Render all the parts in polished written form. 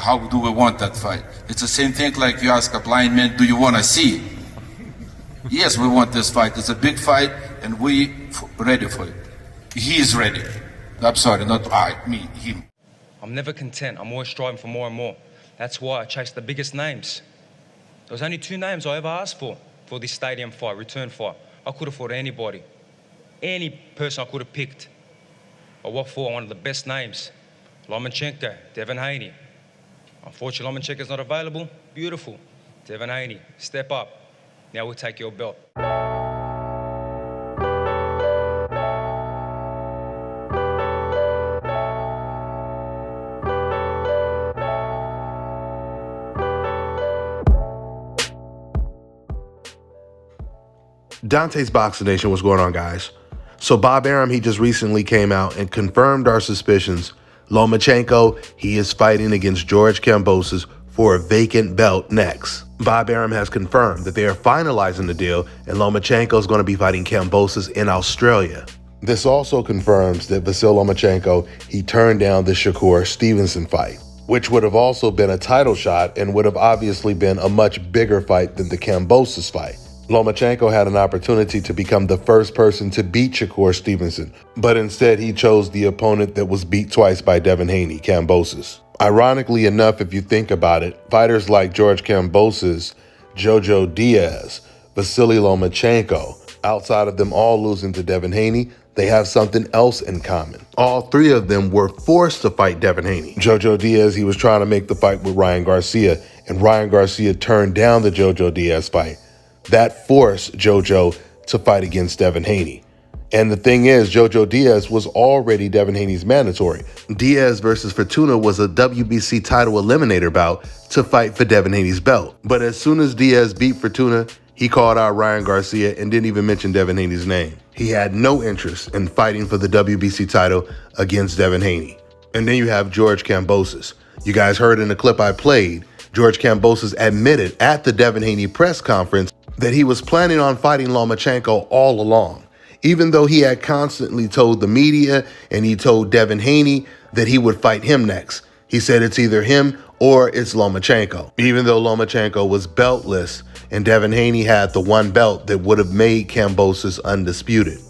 how do we want that fight? It's the same thing like you ask a blind man, do you want to see? Yes, we want this fight. It's a big fight, and we ready for it. He is ready. I'm sorry, not I, me, him. I'm never content. I'm always striving for more and more. That's why I chase the biggest names. There was only 2 names I ever asked for this stadium fight, return fight. I could have fought anybody. Any person I could have picked. I walked for one of the best names. Lomachenko, Devin Haney. Unfortunately, Lomachenko's not available. Beautiful. Devin Haney, step up. Now we'll take your belt. Dante's Boxing Nation, what's going on, guys? So Bob Arum, he just recently came out and confirmed our suspicions. Lomachenko, he is fighting against George Kambosos for a vacant belt next. Bob Arum has confirmed that they are finalizing the deal and Lomachenko is going to be fighting Kambosos in Australia. This also confirms that Vasily Lomachenko, he turned down the Shakur Stevenson fight, which would have also been a title shot and would have obviously been a much bigger fight than the Kambosos fight. Lomachenko had an opportunity to become the first person to beat Shakur Stevenson, but instead he chose the opponent that was beat twice by Devin Haney, Kambosos. Ironically enough, if you think about it, fighters like George Kambosos, Jojo Diaz, Vasily Lomachenko, outside of them all losing to Devin Haney, they have something else in common. All 3 of them were forced to fight Devin Haney. Jojo Diaz, he was trying to make the fight with Ryan Garcia, and Ryan Garcia turned down the Jojo Diaz fight. That forced Jojo to fight against Devin Haney. And the thing is, Jojo Diaz was already Devin Haney's mandatory. Diaz versus Fortuna was a WBC title eliminator bout to fight for Devin Haney's belt. But as soon as Diaz beat Fortuna, he called out Ryan Garcia and didn't even mention Devin Haney's name. He had no interest in fighting for the WBC title against Devin Haney. And then you have George Kambosos. You guys heard in the clip I played, George Kambosos admitted at the Devin Haney press conference that he was planning on fighting Lomachenko all along, even though he had constantly told the media and he told Devin Haney that he would fight him next. He said it's either him or it's Lomachenko, even though Lomachenko was beltless and Devin Haney had the one belt that would have made Kambosos undisputed.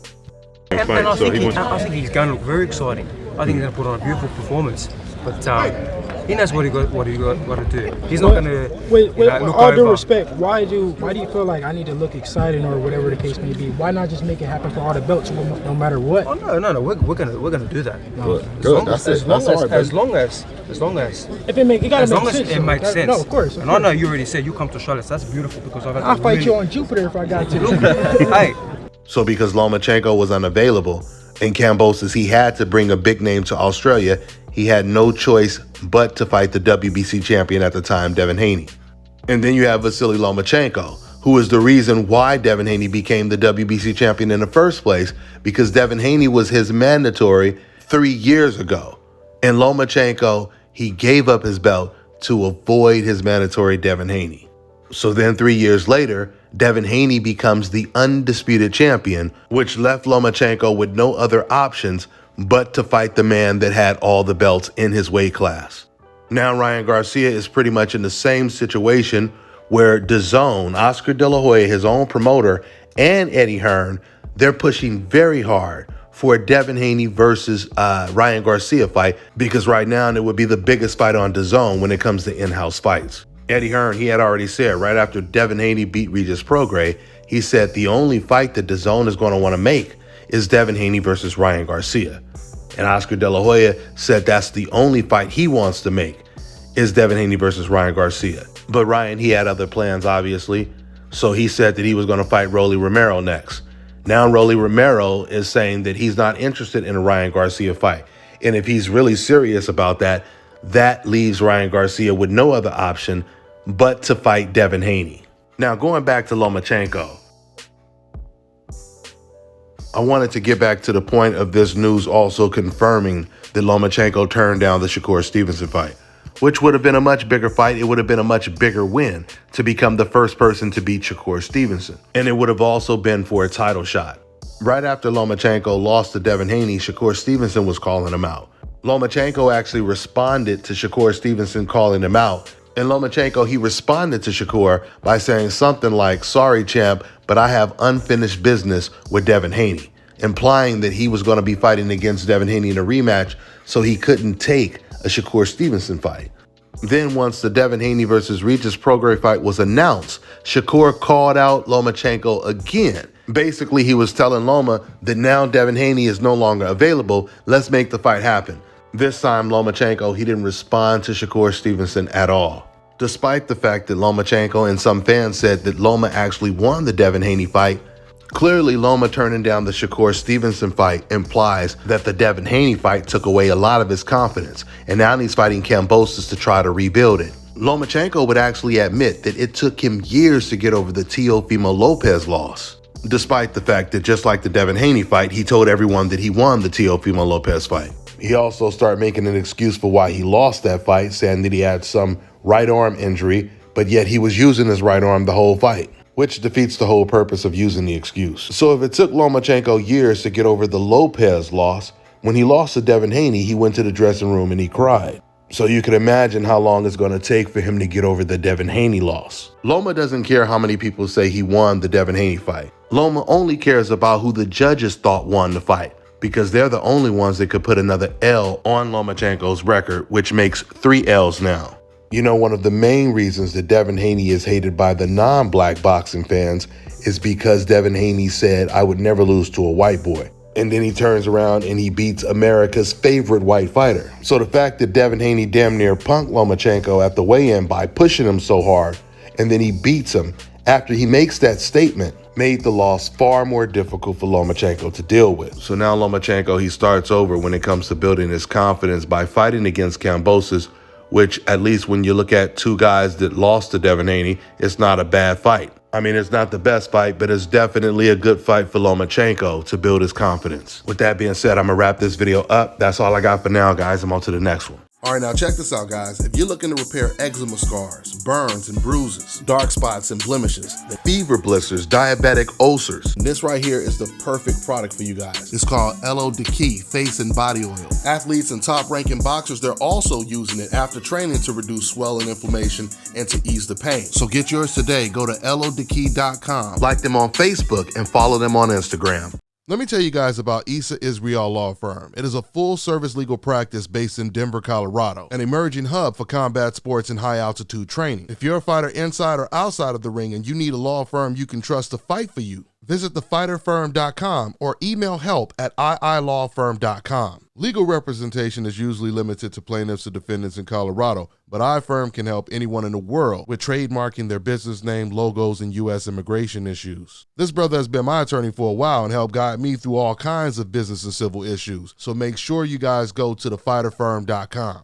And I think he's going to look very exciting. I think he's going to put on a beautiful performance. But he knows what he got to do. He's not going to with all due respect, why do you feel like I need to look exciting or whatever the case may be? Why not just make it happen for all the belts no matter what? Oh no, we're gonna do that. As long as if it makes sense. It makes sense. No, of course. And I know you already said you come to Charlotte. So that's beautiful because I'll fight you on Jupiter if I got to. Hey. So because Lomachenko was unavailable and Kambosos, he had to bring a big name to Australia. He had no choice but to fight the WBC champion at the time, Devin Haney. And then you have Vasily Lomachenko, who is the reason why Devin Haney became the WBC champion in the first place, because Devin Haney was his mandatory 3 years ago. And Lomachenko, he gave up his belt to avoid his mandatory Devin Haney. So then 3 years later, Devin Haney becomes the undisputed champion, which left Lomachenko with no other options but to fight the man that had all the belts in his weight class. Now Ryan Garcia is pretty much in the same situation where DAZN, Oscar De La Hoya, his own promoter, and Eddie Hearn, they're pushing very hard for a Devin Haney versus Ryan Garcia fight, because right now it would be the biggest fight on DAZN when it comes to in-house fights. Eddie Hearn, he had already said right after Devin Haney beat Regis Prograis, he said the only fight that DAZN is going to want to make is Devin Haney versus Ryan Garcia. And Oscar De La Hoya said that's the only fight he wants to make is Devin Haney versus Ryan Garcia. But Ryan, he had other plans, obviously. So he said that he was going to fight Rolly Romero next. Now Rolly Romero is saying that he's not interested in a Ryan Garcia fight. And if he's really serious about that, that leaves Ryan Garcia with no other option but to fight Devin Haney. Now, going back to Lomachenko, I wanted to get back to the point of this news also confirming that Lomachenko turned down the Shakur Stevenson fight, which would have been a much bigger fight. It would have been a much bigger win to become the first person to beat Shakur Stevenson. And it would have also been for a title shot. Right after Lomachenko lost to Devin Haney, Shakur Stevenson was calling him out. Lomachenko actually responded to Shakur Stevenson calling him out. And Lomachenko, he responded to Shakur by saying something like, "Sorry, champ, but I have unfinished business with Devin Haney," implying that he was going to be fighting against Devin Haney in a rematch, so he couldn't take a Shakur Stevenson fight. Then once the Devin Haney versus Regis Prograis fight was announced, Shakur called out Lomachenko again. Basically, he was telling Loma that now Devin Haney is no longer available, let's make the fight happen. This time, Lomachenko, he didn't respond to Shakur Stevenson at all. Despite the fact that Lomachenko and some fans said that Loma actually won the Devin Haney fight, clearly Loma turning down the Shakur Stevenson fight implies that the Devin Haney fight took away a lot of his confidence, and now he's fighting Kambosos to try to rebuild it. Lomachenko would actually admit that it took him years to get over the Teofimo Lopez loss, despite the fact that just like the Devin Haney fight, he told everyone that he won the Teofimo Lopez fight. He also started making an excuse for why he lost that fight, saying that he had some right arm injury, but yet he was using his right arm the whole fight, which defeats the whole purpose of using the excuse. So if it took Lomachenko years to get over the Lopez loss, when he lost to Devin Haney, he went to the dressing room and he cried. So you can imagine how long it's going to take for him to get over the Devin Haney loss. Loma doesn't care how many people say he won the Devin Haney fight. Loma only cares about who the judges thought won the fight, because they're the only ones that could put another L on Lomachenko's record, which makes 3 L's now. You know, one of the main reasons that Devin Haney is hated by the non-black boxing fans is because Devin Haney said, "I would never lose to a white boy." And then he turns around and he beats America's favorite white fighter. So the fact that Devin Haney damn near punked Lomachenko at the weigh-in by pushing him so hard, and then he beats him after he makes that statement, made the loss far more difficult for Lomachenko to deal with. So now Lomachenko, he starts over when it comes to building his confidence by fighting against Kambosos, which, at least when you look at two guys that lost to Devin Haney, it's not a bad fight. I mean, it's not the best fight, but it's definitely a good fight for Lomachenko to build his confidence. With that being said, I'm gonna wrap this video up. That's all I got for now, guys. I'm on to the next one. All right, now check this out, guys. If you're looking to repair eczema scars, burns and bruises, dark spots and blemishes, Fever blisters, diabetic ulcers, this right here is the perfect product for you guys. It's called Elo Diki Face and Body Oil. Athletes and top-ranking boxers, they're also using it after training to reduce swelling, inflammation, and to ease the pain. So get yours today. Go to elodiki.com. like them on Facebook, and follow them on Instagram. Let me tell you guys about Issa Israel Law Firm. It is a full-service legal practice based in Denver, Colorado, an emerging hub for combat sports and high-altitude training. If you're a fighter inside or outside of the ring and you need a law firm you can trust to fight for you, visit thefighterfirm.com or email help@iilawfirm.com. Legal representation is usually limited to plaintiffs or defendants in Colorado, but iFirm can help anyone in the world with trademarking their business name, logos, and U.S. immigration issues. This brother has been my attorney for a while and helped guide me through all kinds of business and civil issues, so make sure you guys go to thefighterfirm.com.